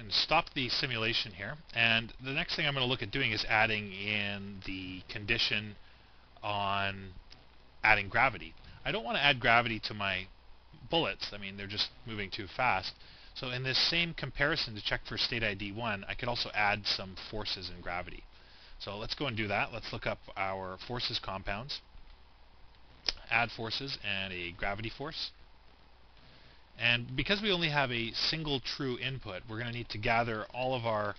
And stop the simulation here, and the next thing I'm going to look at doing is adding in the condition on adding gravity. I don't want to add gravity to my bullets. I mean, they're just moving too fast. So in this same comparison to check for state ID 1, I could also add some forces in gravity. So let's go and do that. Let's look up our forces compounds, add forces and a gravity force. And because we only have a single true input, we're going to need to gather all of our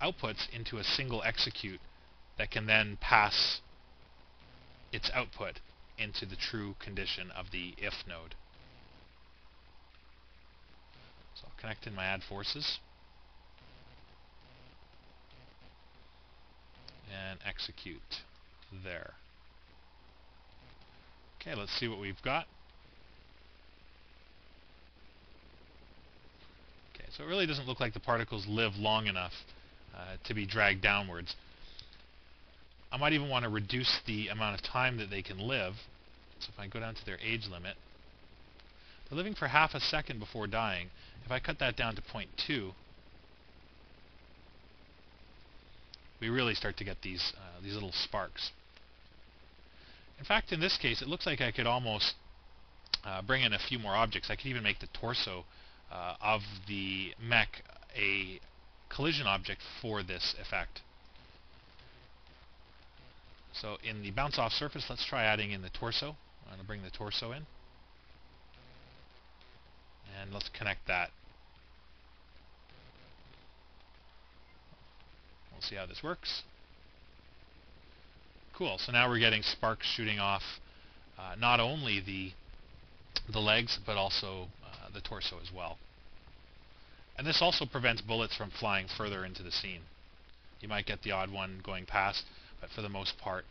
outputs into a single execute that can then pass its output into the true condition of the if node. So I'll connect in my add forces and execute there. Okay, let's see what we've got. So it really doesn't look like the particles live long enough to be dragged downwards. I might even want to reduce the amount of time that they can live. So if I go down to their age limit, they're living for half a second before dying. If I cut that down to 0.2, we really start to get these little sparks. In fact, in this case, it looks like I could almost bring in a few more objects. I could even make the torso of the mech a collision object for this effect. So in the bounce off surface, let's try adding in the torso. I'm going to bring the torso in, and let's connect that. We'll see how this works. Cool, so now we're getting sparks shooting off not only the legs, but also the torso as well. And this also prevents bullets from flying further into the scene. You might get the odd one going past, but for the most part,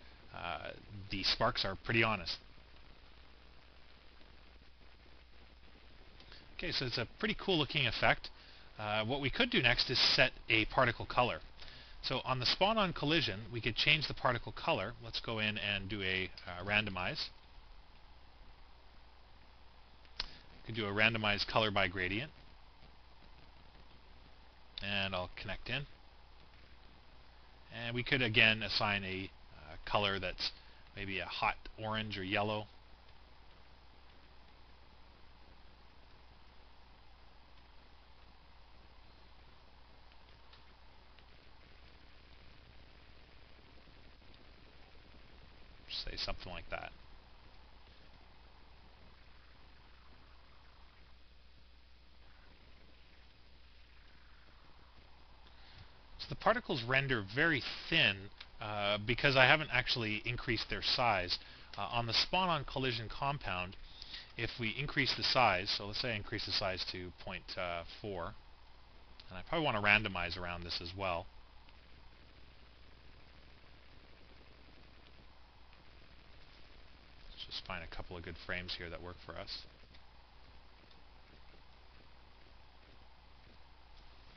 the sparks are pretty honest. Okay, so it's a pretty cool looking effect. What we could do next is set a particle color. So on the spawn-on collision, we could change the particle color. Let's go in and do a randomize. We could do a randomized color by gradient. And I'll connect in. And we could again assign a color that's maybe a hot orange or yellow. Say something like that. So the particles render very thin because I haven't actually increased their size. On the spawn-on collision compound, if we increase the size, so let's say I increase the size to 0.4, and I probably want to randomize around this as well. Let's just find a couple of good frames here that work for us.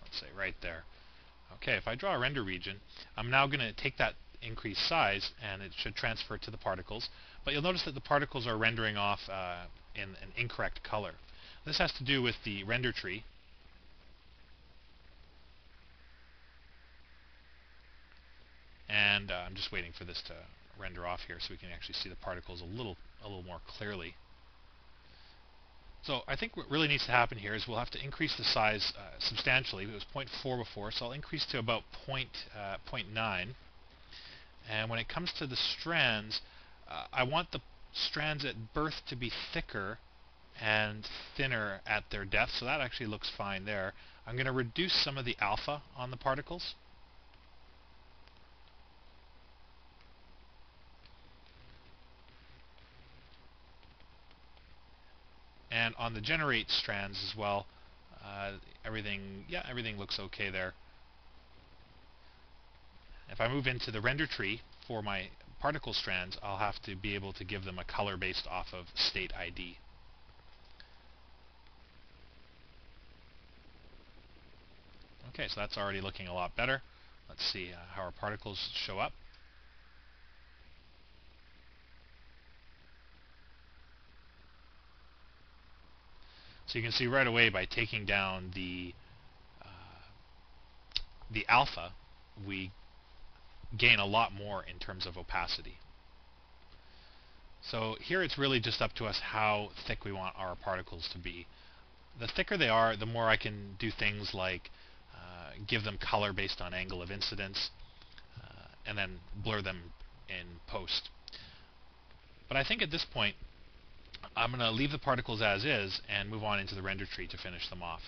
Let's say right there. Okay, if I draw a render region, I'm now going to take that increased size and it should transfer to the particles. But you'll notice that the particles are rendering off in an incorrect color. This has to do with the render tree. And I'm just waiting for this to render off here so we can actually see the particles a little more clearly. So I think what really needs to happen here is we'll have to increase the size substantially. It was 0.4 before, so I'll increase to about 0.9. And when it comes to the strands, I want the strands at birth to be thicker and thinner at their depth, so that actually looks fine there. I'm going to reduce some of the alpha on the particles. And on the generate strands as well, everything looks okay there. If I move into the render tree for my particle strands, I'll have to be able to give them a color based off of state ID. Okay, so that's already looking a lot better. Let's see how our particles show up. So you can see right away by taking down the the alpha, we gain a lot more in terms of opacity. So here it's really just up to us how thick we want our particles to be. The thicker they are, the more I can do things like give them color based on angle of incidence, and then blur them in post. But I think at this point, I'm going to leave the particles as is and move on into the render tree to finish them off.